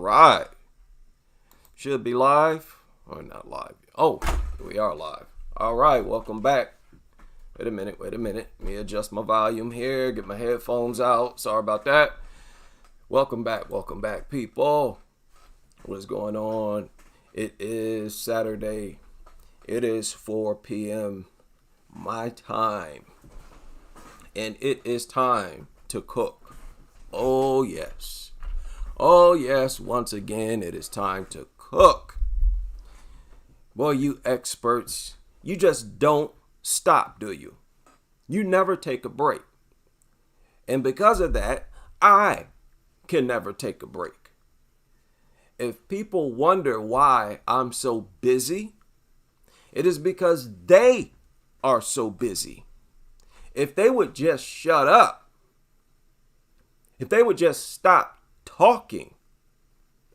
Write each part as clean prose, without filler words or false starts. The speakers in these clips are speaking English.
right. Should be live or not live. Oh, we are live. All right, welcome back. Wait a minute. Let me adjust my volume here, get my headphones out. Sorry about that. Welcome back, people. What is going on? It is Saturday. It is 4 p.m. my time. And it is time to cook. Oh, yes. Oh, yes. Once again, it is time to cook. Boy, you experts, you just don't stop, do you? You never take a break. And because of that, I can never take a break. If people wonder why I'm so busy, it is because they are so busy. If they would just shut up, if they would just stop talking,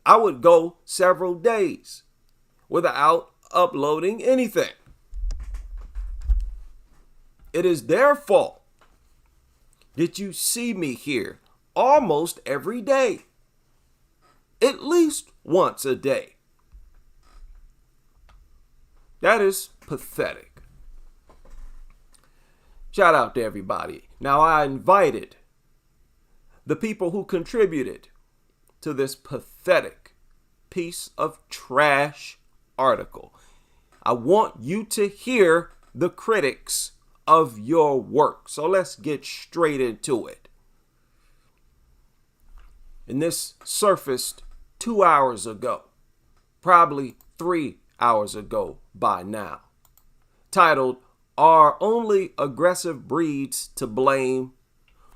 I would go several days without uploading anything. It is their fault that you see me here almost every day, at least once a day. That is pathetic. Shout out to everybody. Now, I invited the people who contributed to this pathetic piece of trash article. I want you to hear the critics of your work. So let's get straight into it. And this surfaced 2 hours ago, probably 3 hours ago by now, titled, "Are Only Aggressive Breeds to Blame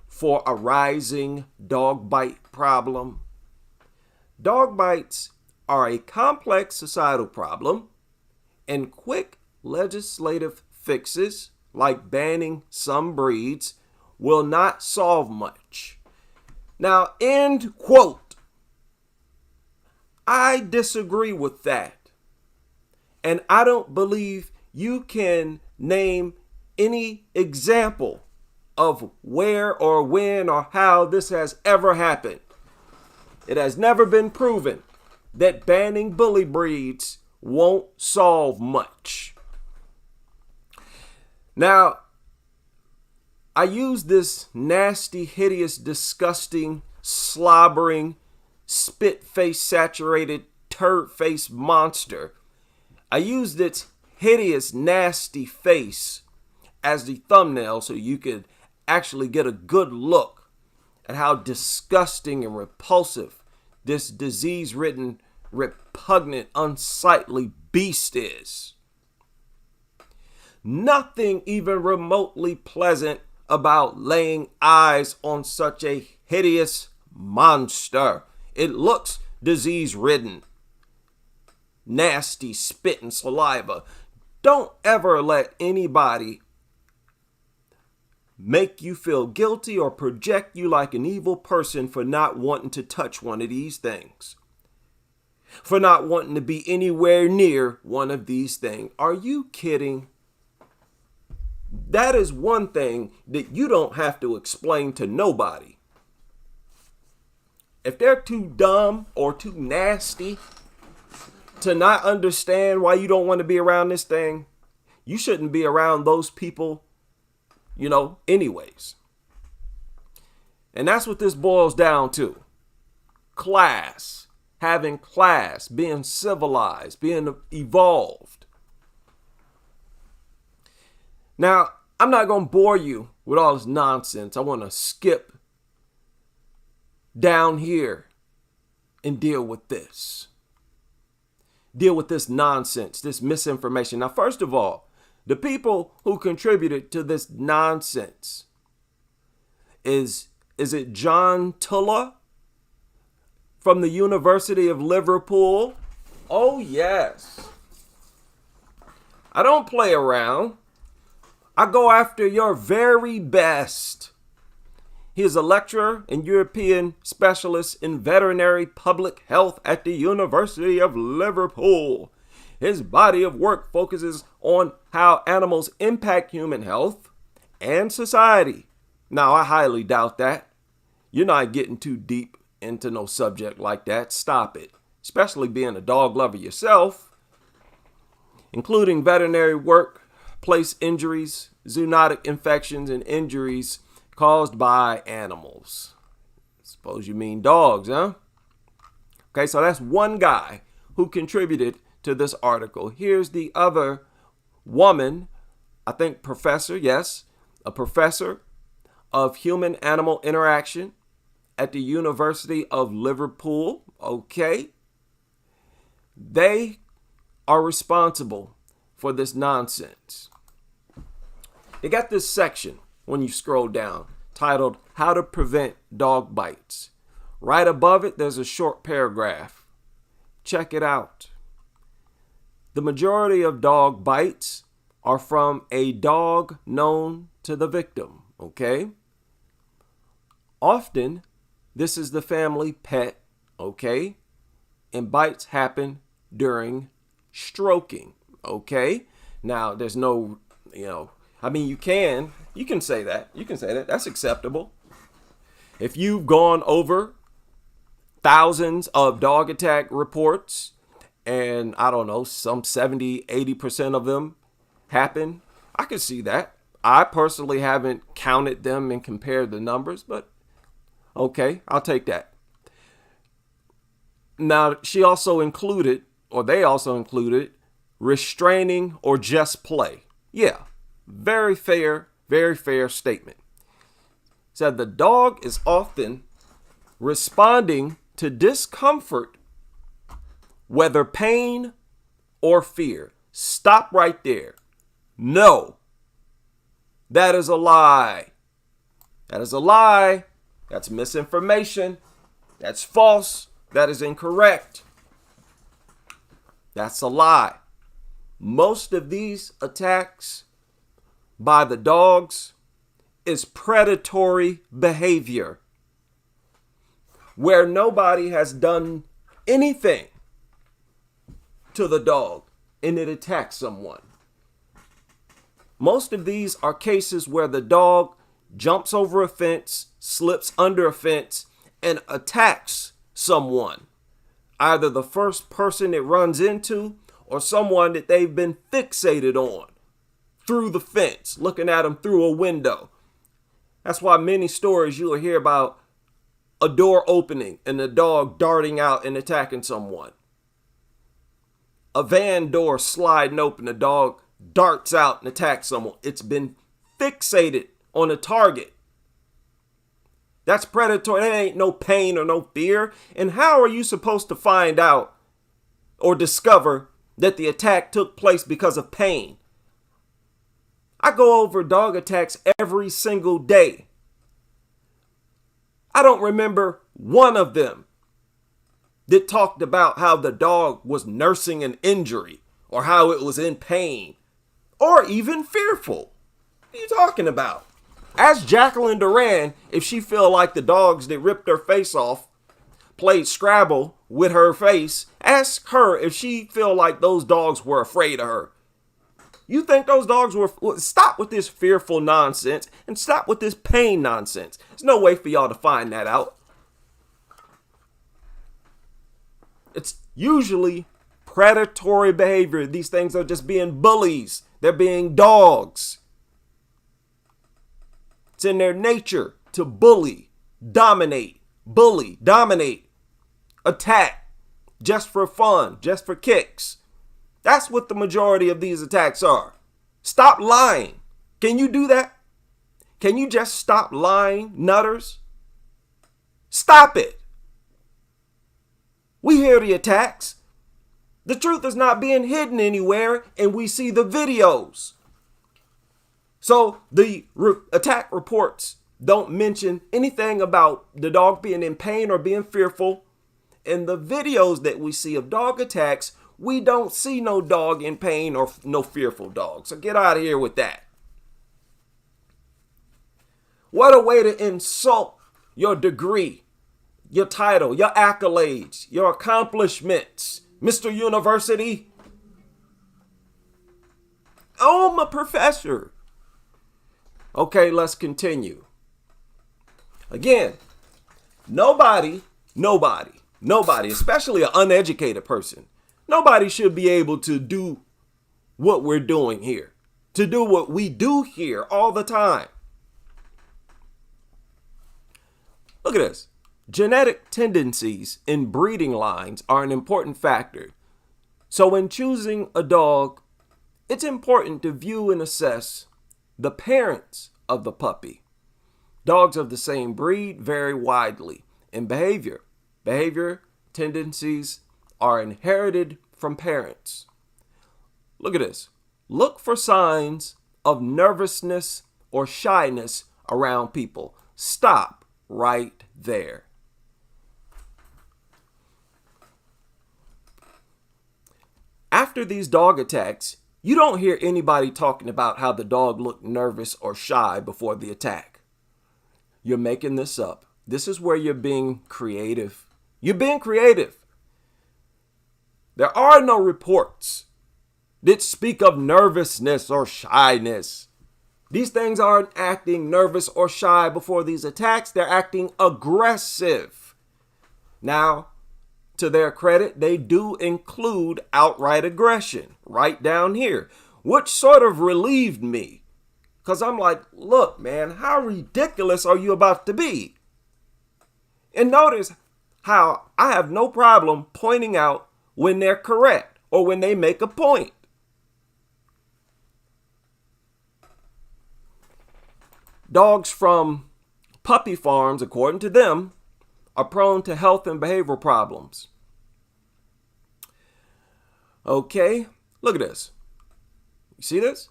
for a Rising Dog Bite Problem?" Dog bites are a complex societal problem, and quick legislative fixes, like banning some breeds, will not solve much. Now, end quote. I disagree with that. And I don't believe you can name any example of where or when or how this has ever happened. It has never been proven that banning bully breeds won't solve much. Now, I use this nasty, hideous, disgusting, slobbering, spit-face saturated, turd-faced monster. I used its hideous, nasty face as the thumbnail so you could actually get a good look at how disgusting and repulsive this disease-ridden, repugnant, unsightly beast is. Nothing even remotely pleasant about laying eyes on such a hideous monster. It looks disease-ridden, nasty spit and saliva. Don't ever let anybody make you feel guilty or project you like an evil person for not wanting to touch one of these things, for not wanting to be anywhere near one of these things. Are you kidding? That is one thing that you don't have to explain to nobody. If they're too dumb or too nasty to not understand why you don't want to be around this thing, you shouldn't be around those people, anyways. And that's what this boils down to. Class, having class, being civilized, being evolved. Now, I'm not going to bore you with all this nonsense. I want to skip down here and deal with this. Deal with this nonsense, this misinformation. Now, first of all, the people who contributed to this nonsense, is it John Tulla from the University of Liverpool? Oh, yes. I don't play around. I go after your very best. He is a lecturer and European specialist in veterinary public health at the University of Liverpool. His body of work focuses on how animals impact human health and society. Now, I highly doubt that. You're not getting too deep into no subject like that. Stop it. Especially being a dog lover yourself. Including veterinary work, place injuries, zoonotic infections, and injuries caused by animals. Suppose you mean dogs, huh? Okay, so that's one guy who contributed to this article. Here's the other woman, I think professor, yes, a professor of human-animal interaction at the University of Liverpool. Okay. They are responsible for this nonsense. They got this section when you scroll down titled How to Prevent Dog Bites. Right above it, there's a short paragraph. Check it out. The majority of dog bites are from a dog known to the victim, okay? Often, this is the family pet, okay? And bites happen during stroking, okay? Now, there's no, I mean, you can say that. You can say that. That's acceptable. If you've gone over thousands of dog attack reports and I don't know, some 70, 80% of them happen, I could see that. I personally haven't counted them and compared the numbers, but okay, I'll take that. Now, they also included restraining or just play. Yeah, very fair statement. Said the dog is often responding to discomfort, whether pain or fear. Stop right there. No, that is a lie. That is a lie. That's misinformation. That's false. That is incorrect. That's a lie. Most of these attacks by the dogs is predatory behavior where nobody has done anything to the dog and it attacks someone. Most of these are cases where the dog jumps over a fence, slips under a fence, and attacks someone. Either the first person it runs into or someone that they've been fixated on through the fence, looking at them through a window. That's why many stories you will hear about a door opening and the dog darting out and attacking someone. A van door sliding open, the dog darts out and attacks someone. It's been fixated on a target. That's predatory. That ain't no pain or no fear. And how are you supposed to find out or discover that the attack took place because of pain? I go over dog attacks every single day. I don't remember one of them that talked about how the dog was nursing an injury or how it was in pain or even fearful. What are you talking about? Ask Jacqueline Duran if she feel like the dogs that ripped her face off played Scrabble with her face. Ask her if she feel like those dogs were afraid of her. You think those dogs were... Stop with this fearful nonsense and stop with this pain nonsense. There's no way for y'all to find that out. It's usually predatory behavior. These things are just being bullies. They're being dogs. It's in their nature to bully, dominate, attack, just for fun, just for kicks. That's what the majority of these attacks are. Stop lying. Can you do that? Can you just stop lying, nutters? Stop it. We hear the attacks. The truth is not being hidden anywhere, and we see the videos. So the attack reports don't mention anything about the dog being in pain or being fearful. In the videos that we see of dog attacks, we don't see no dog in pain or no fearful dog. So get out of here with that. What a way to insult your degree, your title, your accolades, your accomplishments, Mr. University. Oh, I'm a professor. Okay, let's continue. Again, nobody Nobody, especially an uneducated person, nobody should be able to do what we're doing here, to do what we do here all the time. Look at this. Genetic tendencies in breeding lines are an important factor. So when choosing a dog, it's important to view and assess the parents of the puppy. Dogs of the same breed vary widely in behavior. Behavior tendencies are inherited from parents. Look at this. Look for signs of nervousness or shyness around people. Stop right there. After these dog attacks, you don't hear anybody talking about how the dog looked nervous or shy before the attack. You're making this up. This is where you're being creative. You're being creative. There are no reports that speak of nervousness or shyness. These things aren't acting nervous or shy before these attacks. They're acting aggressive. Now, to their credit, they do include outright aggression right down here, which sort of relieved me. Because I'm like, look, man, how ridiculous are you about to be? And notice how I have no problem pointing out when they're correct or when they make a point. Dogs from puppy farms, according to them, are prone to health and behavioral problems. Okay, look at this. You see this?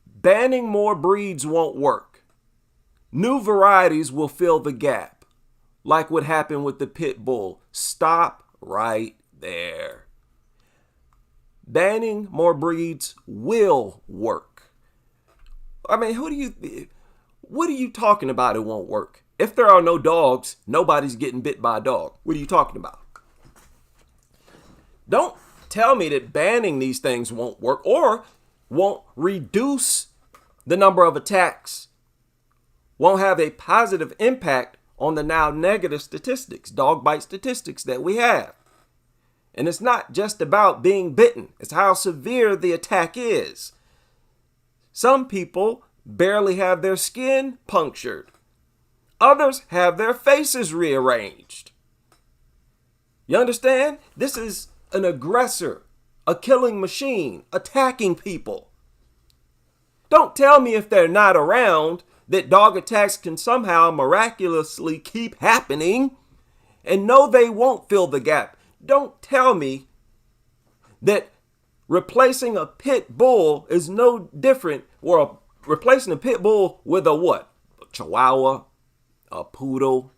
Banning more breeds won't work. New varieties will fill the gap, like what happened with the pit bull. Stop right there. Banning more breeds will work. I mean, what are you talking about it won't work? If there are no dogs, nobody's getting bit by a dog. What are you talking about? Don't tell me that banning these things won't work or won't reduce the number of attacks, won't have a positive impact on the now negative statistics, dog bite statistics that we have. And it's not just about being bitten. It's how severe the attack is. Some people barely have their skin punctured. Others have their faces rearranged. You understand? This is an aggressor, a killing machine, attacking people. Don't tell me if they're not around that dog attacks can somehow miraculously keep happening. And no, they won't fill the gap. Don't tell me that replacing a pit bull is no different, or replacing a pit bull with a what? A Chihuahua, a poodle.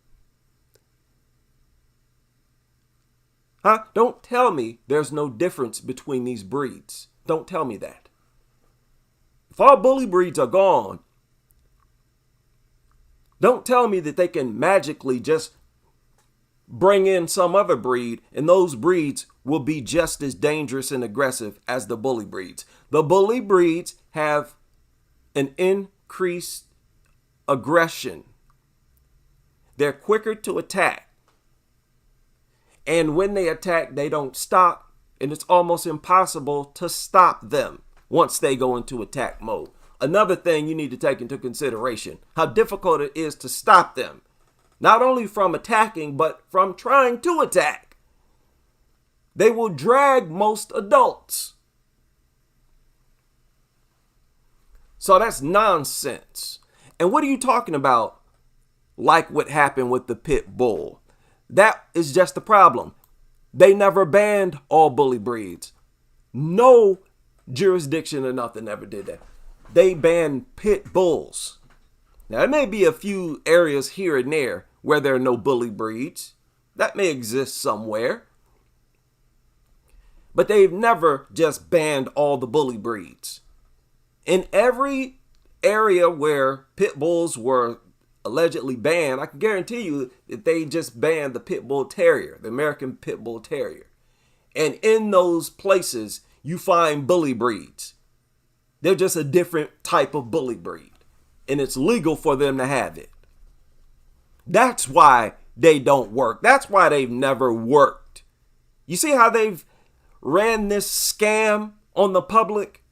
Huh? Don't tell me there's no difference between these breeds. Don't tell me that. If all bully breeds are gone, don't tell me that they can magically just bring in some other breed and those breeds will be just as dangerous and aggressive as the bully breeds. The bully breeds have an increased aggression. They're quicker to attack. And when they attack, they don't stop. And it's almost impossible to stop them once they go into attack mode. Another thing you need to take into consideration, how difficult it is to stop them. Not only from attacking, but from trying to attack. They will drag most adults. So that's nonsense. And what are you talking about? Like what happened with the pit bull. That is just the problem. They never banned all bully breeds. No jurisdiction or nothing ever did that. They banned pit bulls. Now, there may be a few areas here and there where there are no bully breeds. That may exist somewhere. But they've never just banned all the bully breeds. In every area where pit bulls were allegedly banned, I can guarantee you that they just banned the pit bull terrier, the American pit bull terrier. And in those places, you find bully breeds. They're just a different type of bully breed. And it's legal for them to have it. That's why they don't work. That's why they've never worked. You see how they've ran this scam on the public?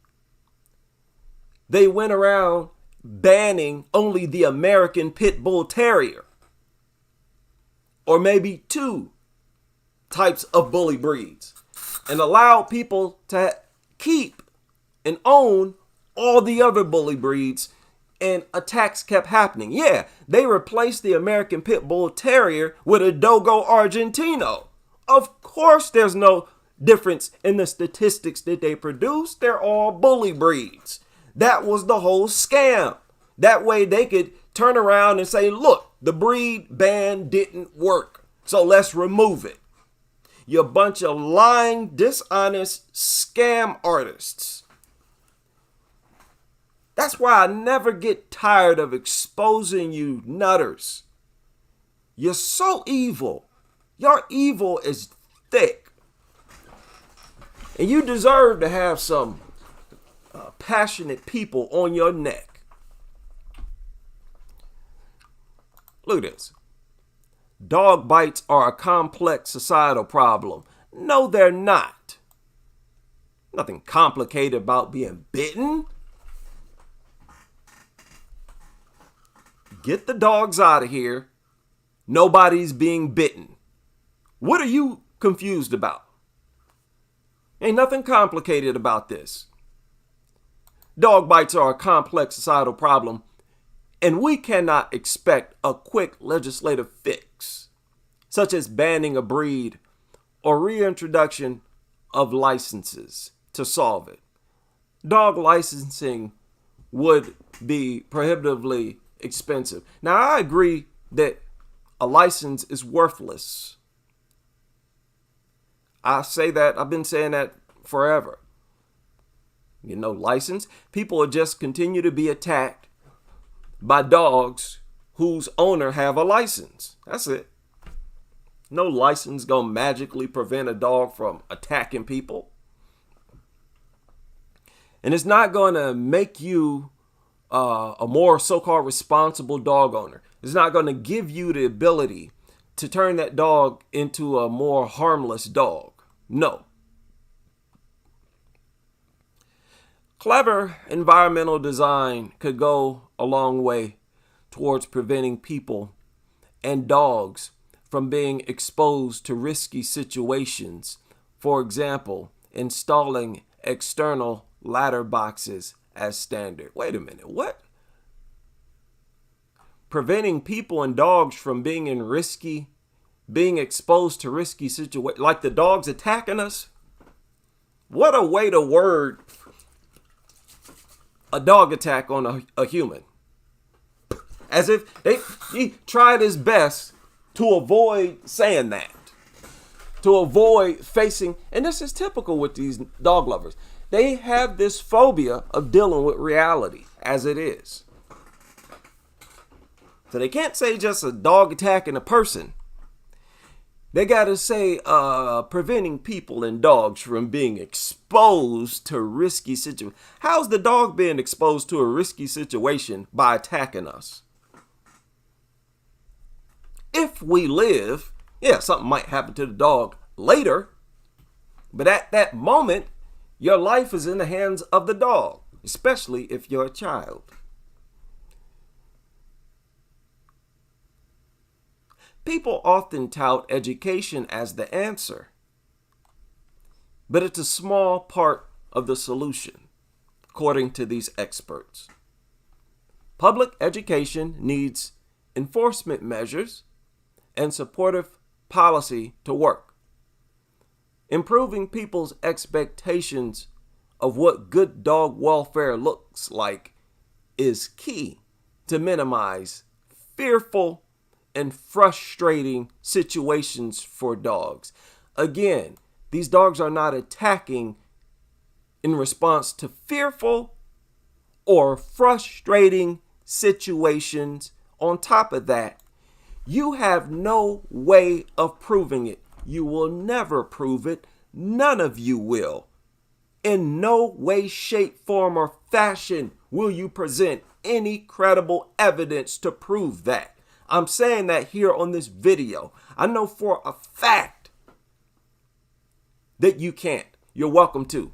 They went around banning only the American Pit Bull Terrier, or maybe 2 types of bully breeds, and allowed people to keep and own all the other bully breeds, and attacks kept happening. Yeah, they replaced the American Pit Bull Terrier with a Dogo Argentino. Of course, there's no difference in the statistics that they produce. They're all bully breeds. That was the whole scam. That way they could turn around and say, look, the breed ban didn't work, so let's remove it. You bunch of lying, dishonest scam artists. That's why I never get tired of exposing you nutters. You're so evil. Your evil is thick. And you deserve to have some passionate people on your neck. Look at this. Dog bites are a complex societal problem. No, they're not. Nothing complicated about being bitten. Get the dogs out of here. Nobody's being bitten. What are you confused about? Ain't nothing complicated about this. Dog bites are a complex societal problem, and we cannot expect a quick legislative fix, such as banning a breed or reintroduction of licenses to solve it. Dog licensing would be prohibitively expensive. Now, I agree that a license is worthless. I say that, I've been saying that forever. You know, license, people will just continue to be attacked by dogs whose owner have a license. That's it. No license gonna magically prevent a dog from attacking people. And it's not gonna make you a more so-called responsible dog owner. It's not gonna give you the ability to turn that dog into a more harmless dog. No. Clever environmental design could go a long way towards preventing people and dogs from being exposed to risky situations. For example, installing external ladder boxes as standard. Wait a minute, what? Preventing people and dogs from being exposed to risky situations, like the dogs attacking us? What a way to word a dog attack on a human. As if he tried his best to avoid saying that, to avoid facing, and this is typical with these dog lovers. They have this phobia of dealing with reality as it is. So they can't say just a dog attacking a person. They got to say preventing people and dogs from being exposed to risky situations. How's the dog being exposed to a risky situation by attacking us? If we live, yeah, something might happen to the dog later. But at that moment, your life is in the hands of the dog, especially if you're a child. People often tout education as the answer, but it's a small part of the solution, according to these experts. Public education needs enforcement measures and supportive policy to work. Improving people's expectations of what good dog welfare looks like is key to minimize fearful and frustrating situations for dogs. Again, these dogs are not attacking in response to fearful or frustrating situations. On top of that, you have no way of proving it. You will never prove it. None of you will. In no way, shape, form, or fashion will you present any credible evidence to prove that. I'm saying that here on this video. I know for a fact that you can't. You're welcome to.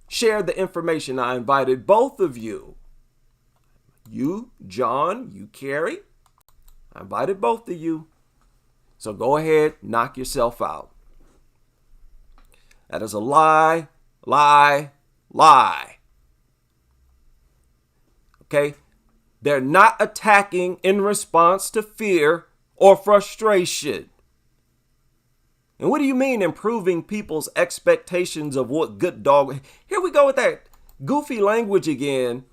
Share the information. I invited both of you. You, John, you, Carrie. I invited both of you. So go ahead, knock yourself out. That is a lie, lie, lie. Okay? They're not attacking in response to fear or frustration. And what do you mean improving people's expectations of what good dog? Here we go with that goofy language again.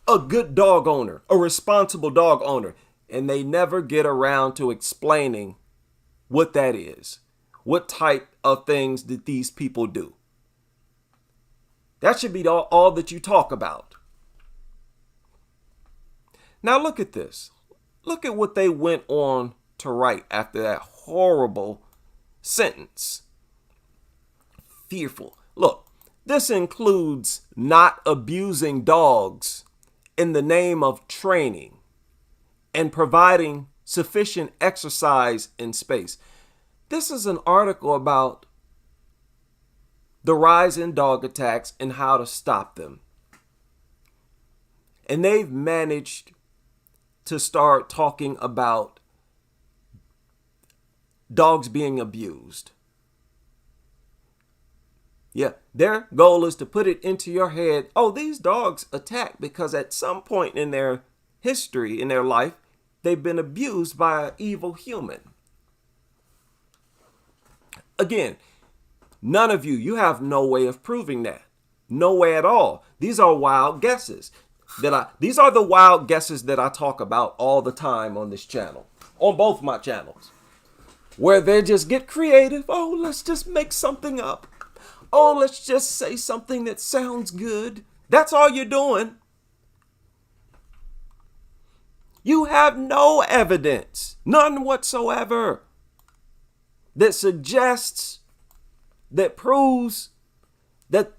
A good dog owner, a responsible dog owner. And they never get around to explaining what that is. What type of things did these people do? That should be all that you talk about. Now look at this. Look at what they went on to write after that horrible sentence. Fearful. Look, this includes not abusing dogs in the name of training and providing sufficient exercise and space. This is an article about the rise in dog attacks and how to stop them. And they've managed to start talking about dogs being abused. Yeah, their goal is to put it into your head, oh, these dogs attack because at some point in their history, in their life, they've been abused by an evil human. Again, none of you have no way of proving that. No way at all. These are wild guesses. These are the wild guesses that I talk about all the time on this channel, on both my channels, where they just get creative. Oh, let's just make something up. Oh, let's just say something that sounds good. That's all you're doing. You have no evidence, none whatsoever, that suggests, that proves that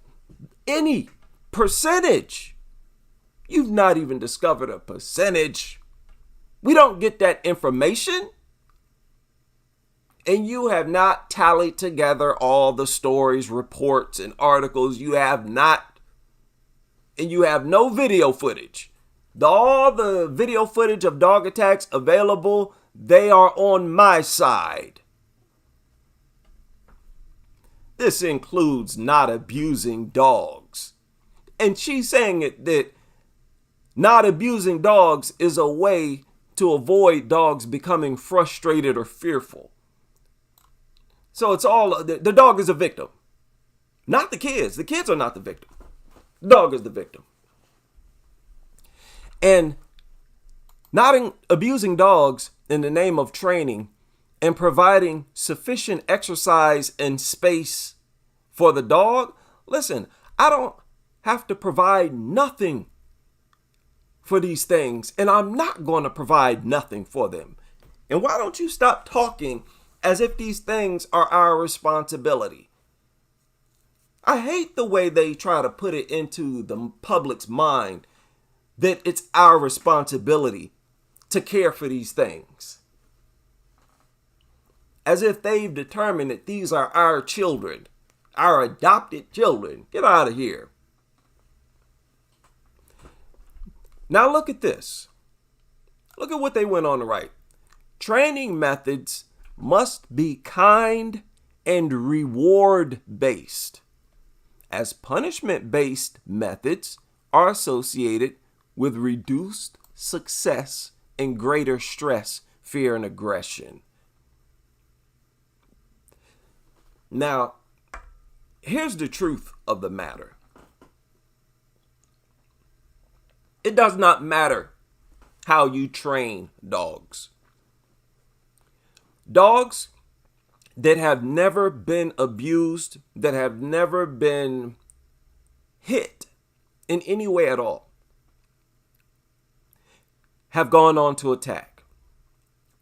any percentage, you've not even discovered a percentage. We don't get that information. And you have not tallied together all the stories, reports, and articles. You have not, and you have no video footage. All the video footage of dog attacks available, they are on my side. This includes not abusing dogs. And she's saying that not abusing dogs is a way to avoid dogs becoming frustrated or fearful. So it's all, the dog is a victim. Not the kids. The kids are not the victim. The dog is the victim. And not abusing dogs in the name of training and providing sufficient exercise and space for the dog. Listen, I don't have to provide nothing for these things, and I'm not going to provide nothing for them. And why don't you stop talking as if these things are our responsibility? I hate the way they try to put it into the public's mind that it's our responsibility to care for these things. As if they've determined that these are our children, our adopted children. Get out of here. Now look at this. Look at what they went on to write. Training methods must be kind and reward-based, as punishment-based methods are associated with reduced success and greater stress, fear, and aggression. Now, here's the truth of the matter. It does not matter how you train dogs. Dogs that have never been abused, that have never been hit in any way at all, have gone on to attack.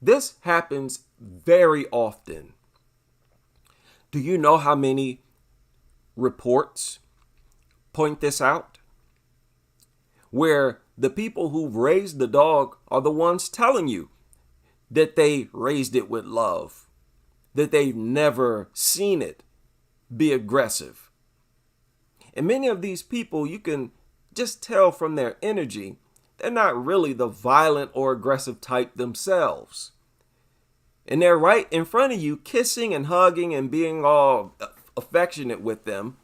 This happens very often. Do you know how many reports point this out? Where the people who've raised the dog are the ones telling you, that they raised it with love, that they've never seen it be aggressive. And many of these people, you can just tell from their energy, they're not really the violent or aggressive type themselves. And they're right in front of you, kissing and hugging and being all affectionate with them.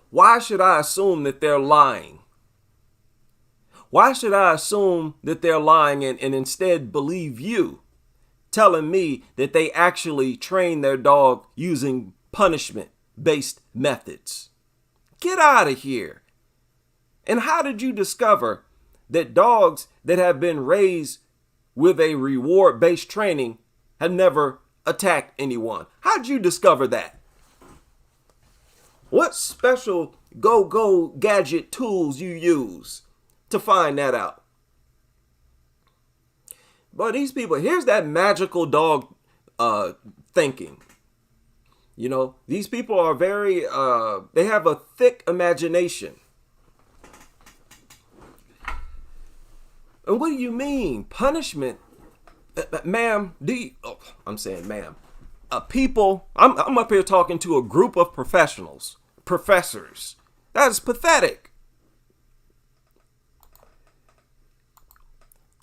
Why should I assume that they're lying? Why should I assume that they're lying and instead believe you, telling me that they actually train their dog using punishment-based methods? Get out of here. And how did you discover that dogs that have been raised with a reward-based training have never attacked anyone? How did you discover that? What special go-go gadget tools you use to find that out? But these people, here's that magical dog thinking. You know, these people are very, they have a thick imagination. And what do you mean? Punishment? Ma'am, I'm saying ma'am. People, I'm up here talking to a group of professionals, professors. That is pathetic.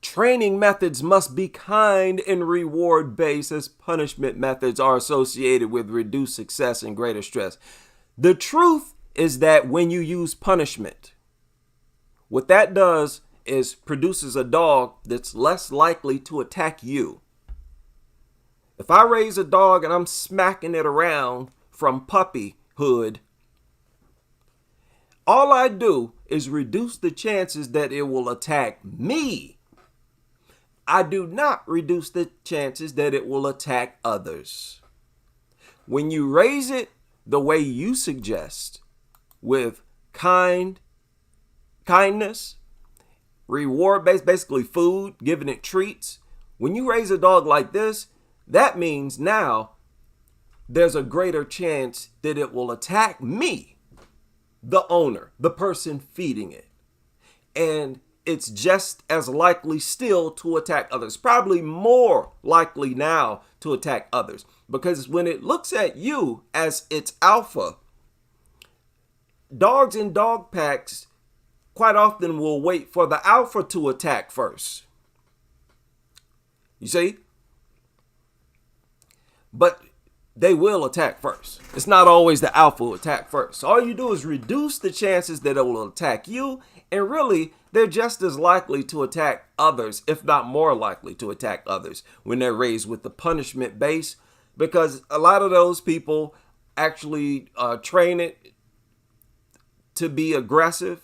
Training methods must be kind and reward-based, as punishment methods are associated with reduced success and greater stress. The truth is that when you use punishment, what that does is produces a dog that's less likely to attack you. If I raise a dog and I'm smacking it around from puppyhood, all I do is reduce the chances that it will attack me. I do not reduce the chances that it will attack others. When you raise it the way you suggest, with kindness, reward-based, basically food, giving it treats. When you raise a dog like this, that means now there's a greater chance that it will attack me, the owner, the person feeding it. And it's just as likely still to attack others, probably more likely now to attack others. Because when it looks at you as its alpha, dogs in dog packs quite often will wait for the alpha to attack first. You see? But they will attack first. It's not always the alpha who attack first. So all you do is reduce the chances that it will attack you, and really, they're just as likely to attack others, if not more likely to attack others when they're raised with the punishment base, because a lot of those people actually train it to be aggressive.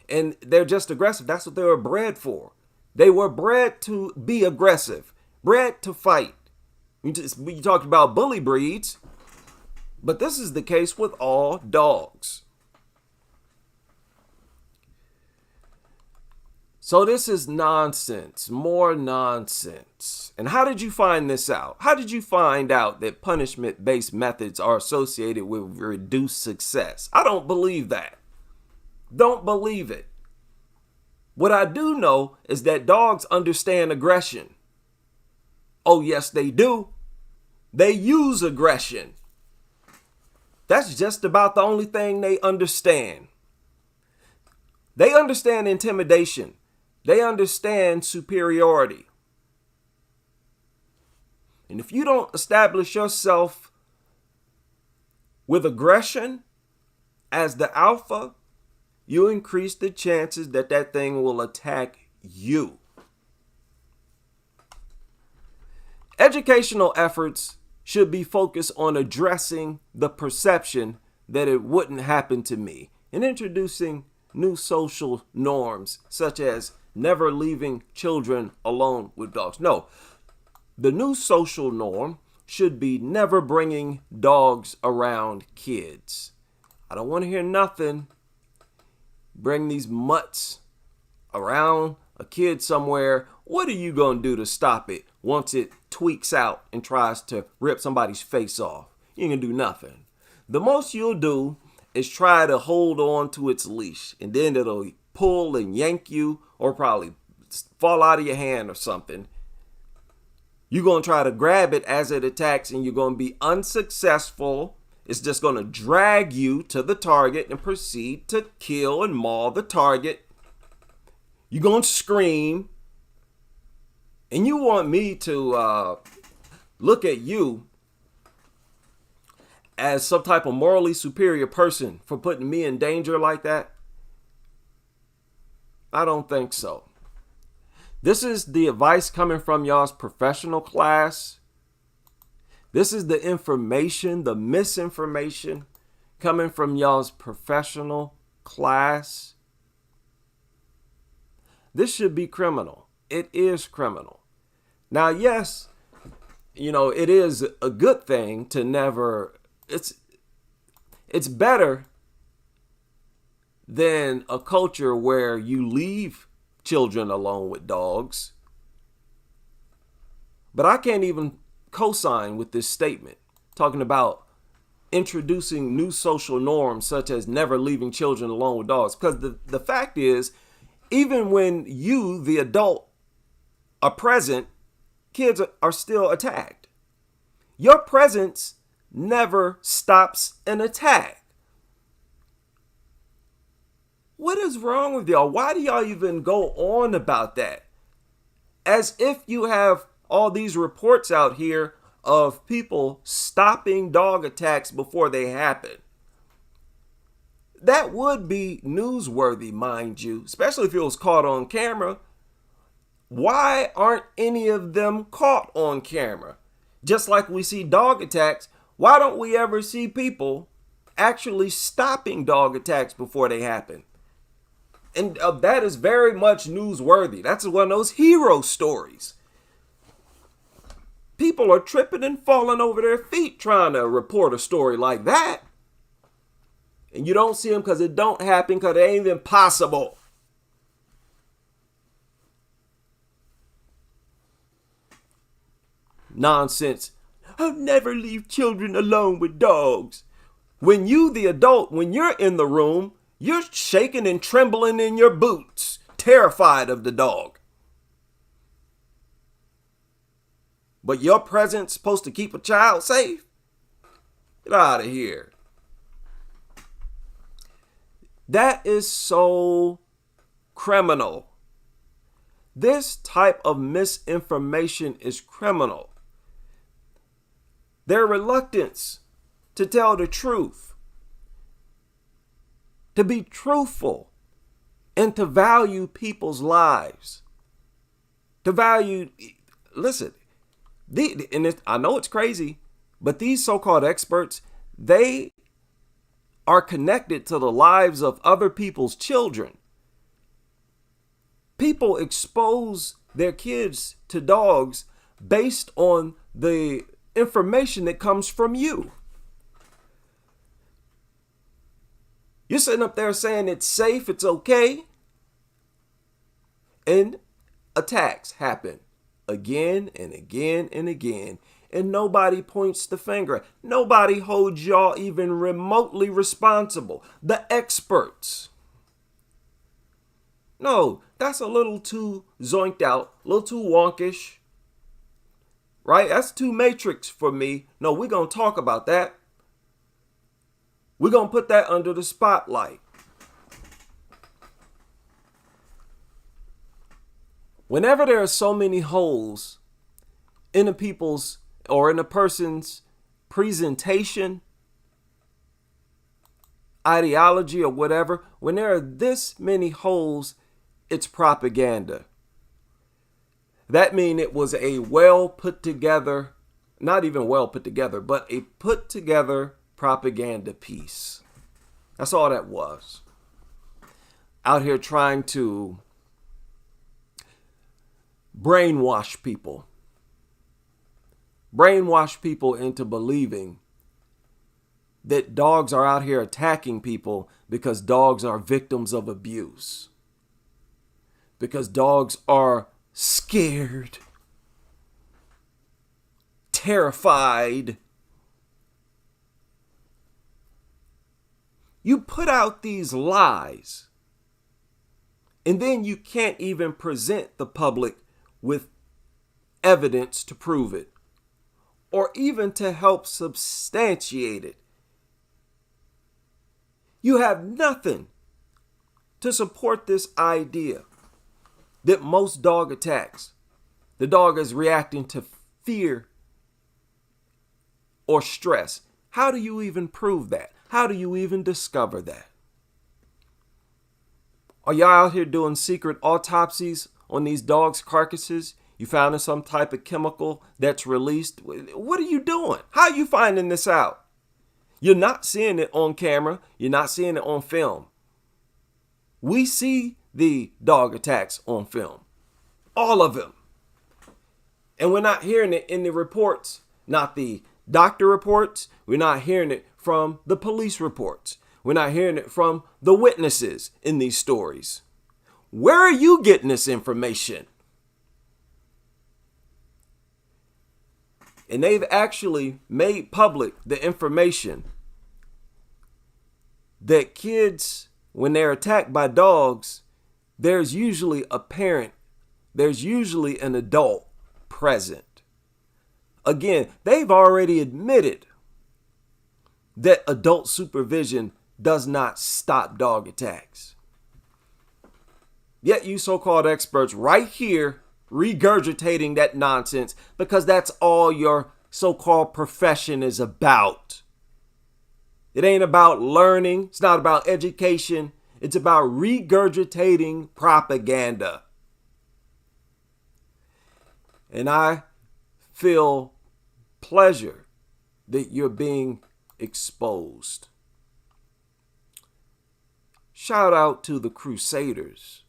And they're just aggressive. That's what they were bred for. They were bred to be aggressive, bred to fight. You talked about bully breeds, but this is the case with all dogs. So this is nonsense, more nonsense. And how did you find this out? How did you find out that punishment-based methods are associated with reduced success? I don't believe that. Don't believe it. What I do know is that dogs understand aggression. Oh, yes, they do. They use aggression. That's just about the only thing they understand. They understand intimidation. They understand superiority. And if you don't establish yourself with aggression as the alpha, you increase the chances that that thing will attack you. Educational efforts should be focused on addressing the perception that it wouldn't happen to me and introducing new social norms, such as never leaving children alone with dogs. No, the new social norm should be never bringing dogs around kids. I don't want to hear nothing. Bring these mutts around a kid somewhere. What are you going to do to stop it once it tweaks out and tries to rip somebody's face off? You ain't going to do nothing. The most you'll do is try to hold on to its leash, and then it'll pull and yank you or probably fall out of your hand or something You're going to try to grab it as it attacks, and you're going to be unsuccessful. It's just going to drag you to the target and proceed to kill and maul the target. You're going to scream. And you want me to look at you as some type of morally superior person for putting me in danger like that? I don't think so. This is the advice coming from y'all's professional class. This is the information, the misinformation coming from y'all's professional class. This should be criminal. It is criminal. Now, yes, it is a good thing to never, it's better than a culture where you leave children alone with dogs. But I can't even co-sign with this statement talking about introducing new social norms such as never leaving children alone with dogs. Because the fact is, even when you, the adult, are present, kids are still attacked. Your presence never stops an attack. What is wrong with y'all? Why do y'all even go on about that? As if you have all these reports out here of people stopping dog attacks before they happen. That would be newsworthy, mind you, especially if it was caught on camera. Why aren't any of them caught on camera? Just like we see dog attacks, why don't we ever see people actually stopping dog attacks before they happen? And that is very much newsworthy. That's one of those hero stories. People are tripping and falling over their feet trying to report a story like that. And you don't see them because it don't happen because it ain't even possible. Nonsense. I'll never leave children alone with dogs. When you, the adult, when you're in the room, you're shaking and trembling in your boots, terrified of the dog. But your presence supposed to keep a child safe? Get out of here. That is so criminal. This type of misinformation is criminal. Their reluctance to tell the truth, to be truthful, and to value people's lives. To value, listen, I know it's crazy, but these so-called experts, they are connected to the lives of other people's children. People expose their kids to dogs based on the information that comes from you. You're sitting up there saying it's safe, it's okay, and attacks happen again and again and again, and nobody points the finger. Nobody holds y'all even remotely responsible. The experts. No, that's a little too zoinked out, a little too wonkish. Right? That's too Matrix for me. No, we're going to talk about that. We're going to put that under the spotlight. Whenever there are so many holes in a people's or in a person's presentation, ideology, or whatever, when there are this many holes, it's propaganda. That means it was a well put together, not even well put together, but a put together propaganda piece. That's all that was. Out here trying to brainwash people. Brainwash people into believing that dogs are out here attacking people because dogs are victims of abuse. Because dogs are scared, terrified. You put out these lies, and then you can't even present the public with evidence to prove it or even to help substantiate it. You have nothing to support this idea that most dog attacks, the dog is reacting to fear or stress. How do you even prove that? How do you even discover that? Are y'all out here doing secret autopsies on these dogs' carcasses? You found some type of chemical that's released? What are you doing? How are you finding this out? You're not seeing it on camera. You're not seeing it on film. We see the dog attacks on film. All of them. And we're not hearing it in the reports, not the doctor reports. We're not hearing it from the police reports. We're not hearing it from the witnesses in these stories. Where are you getting this information? And they've actually made public the information that kids, when they're attacked by dogs, there's usually a parent, there's usually an adult present. Again, they've already admitted that adult supervision does not stop dog attacks. Yet you so-called experts right here regurgitating that nonsense because that's all your so-called profession is about. It ain't about learning. It's not about education. It's about regurgitating propaganda. And I feel pleasure that you're being exposed. Shout out to the Crusaders.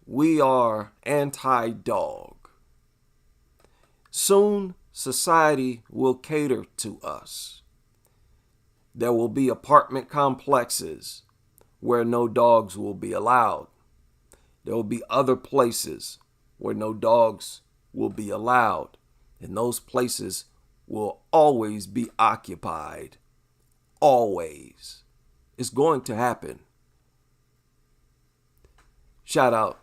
We are anti-dog. Soon, society will cater to us. There will be apartment complexes where no dogs will be allowed. There will be other places where no dogs will be allowed. And those places will always be occupied. Always. It's going to happen. Shout out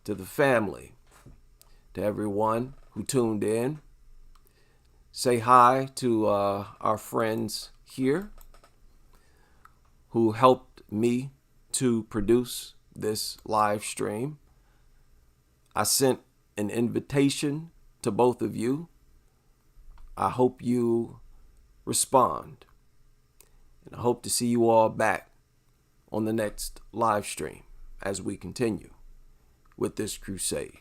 to the family, to everyone who tuned in. Say hi to our friends here who helped me to produce this live stream. I sent an invitation to both of you. I hope you respond. And I hope to see you all back on the next live stream as we continue with this crusade.